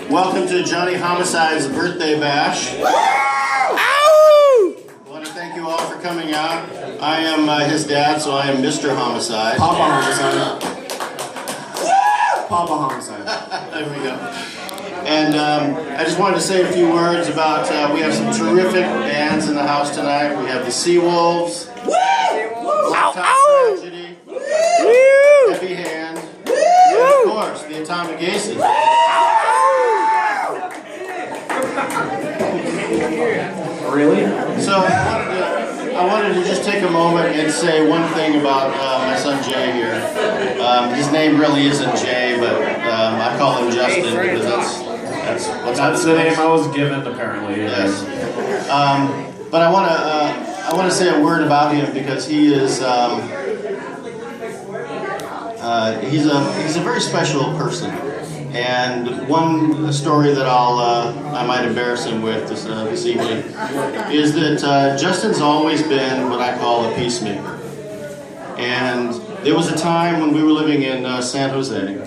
Welcome to Johnny Homicide's birthday bash. Ow! I want to thank you all for coming out. I am his dad, so I am Mr. Homicide. Papa Homicide. Papa Homicide. There we go. And I just wanted to say a few words about, we have some terrific bands in the house tonight. We have the Seawolves, Blacktop Tragedy, Heavy Hand, and of course, the Atomic Aces. Really? So I wanted to just take a moment and say one thing about my son Jay here. His name really isn't Jay, but I call him Justin because that's the name I was given, apparently. Yes. But I want to say a word about him because he is he's a very special person. And one story that I might embarrass him with this evening is that Justin's always been what I call a peacemaker. And there was a time when we were living in San Jose,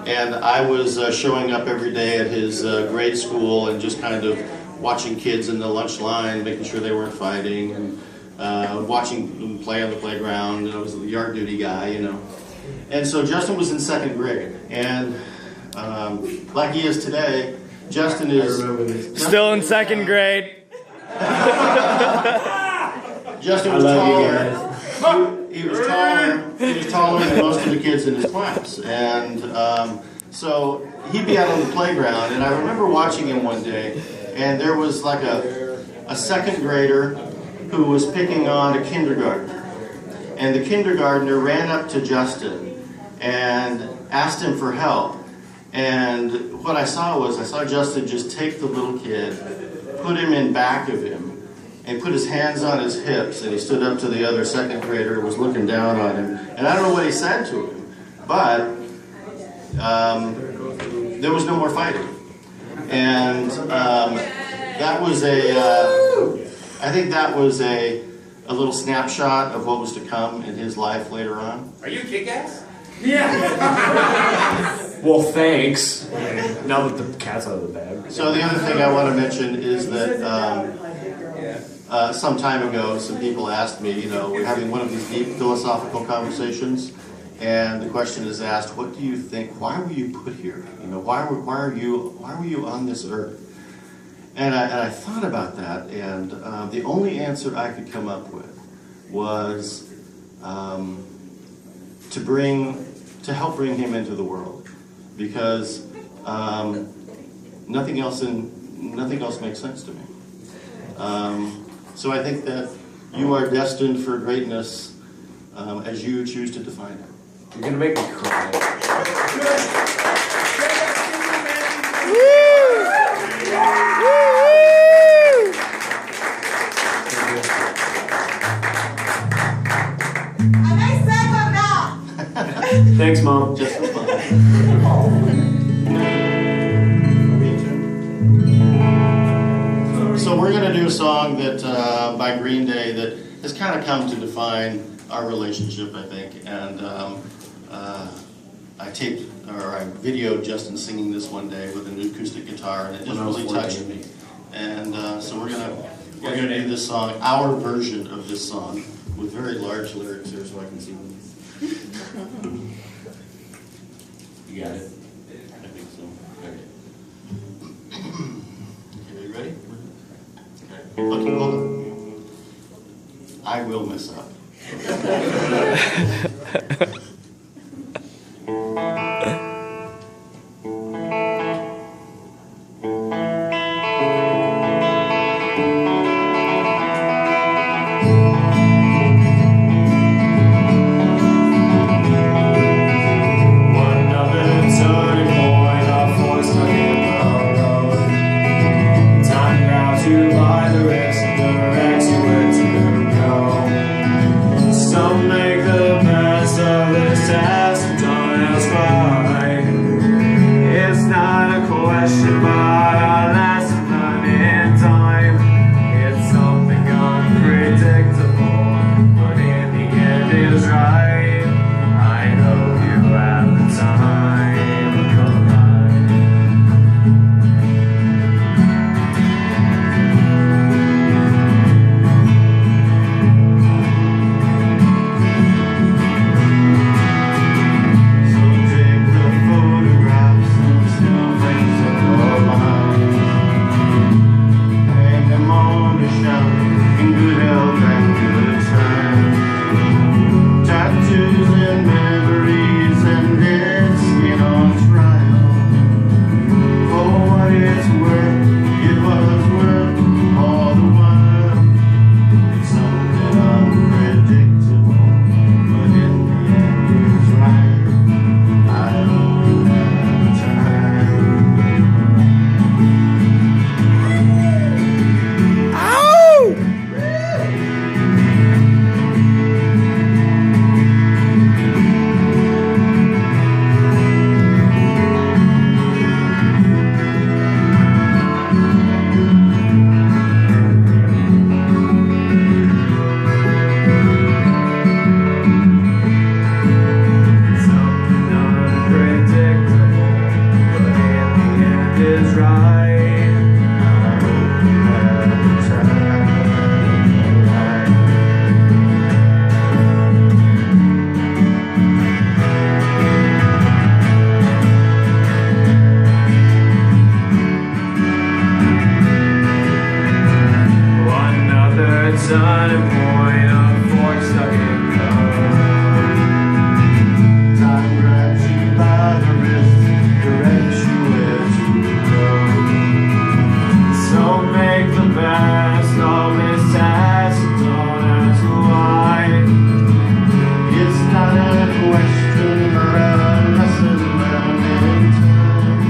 and I was showing up every day at his grade school and just kind of watching kids in the lunch line, making sure they weren't fighting, and watching them play on the playground. And I was the yard duty guy, you know. And so Justin was in second grade, and like he is today, Justin is still in second grade. Justin was taller. He was taller than most of the kids in his class, and so he'd be out on the playground. And I remember watching him one day, and there was like a second grader who was picking on a kindergartner, and the kindergartner ran up to Justin and asked him for help. And what I saw Justin just take the little kid, put him in back of him, and put his hands on his hips, and he stood up to the other second grader who was looking down on him. And I don't know what he said to him, but there was no more fighting. And that was I think that was a little snapshot of what was to come in his life later on. Are you kick-ass? Yeah. Well, thanks. Now that the cat's out of the bag. So the other thing I want to mention is that some time ago, some people asked me, you know, we're having one of these deep philosophical conversations, and the question is asked, what do you think, why were you put here? You know, why were you on this earth? And I thought about that, and the only answer I could come up with was to help bring him into the world. Because nothing else makes sense to me. So I think that you are destined for greatness as you choose to define it. You're gonna make me cry. Thanks, Mom. Just for fun. So we're going to do a song that by Green Day that has kind of come to define our relationship, I think. And I videoed Justin singing this one day with an acoustic guitar, and it just really touched me. And so we're gonna do this song, our version of this song, with very large lyrics here, so I can see them. You got it? I think so. Okay, you ready? Okay, hold on. I will mess up. Some make the best of it. is right. I hope you have the time. Another turning point, a fork stuck in love. Time grabs you by the wrist, directs you where to go. So make the best of this task, don't ask why. It's not a question or a lesson learned in time.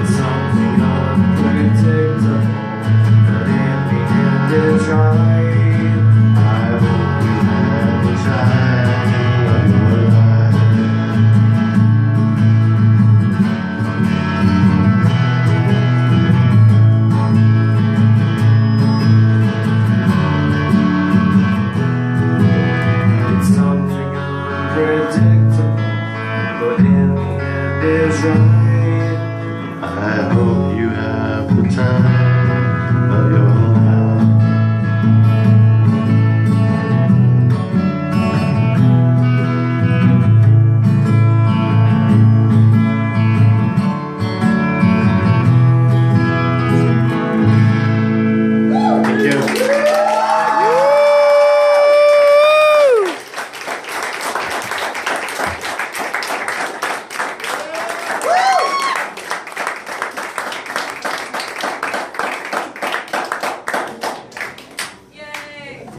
It's something unpredictable, but in the end it's right. I hope you have the time of your life. It's something unpredictable, but in the end it's right. I hope you have the time.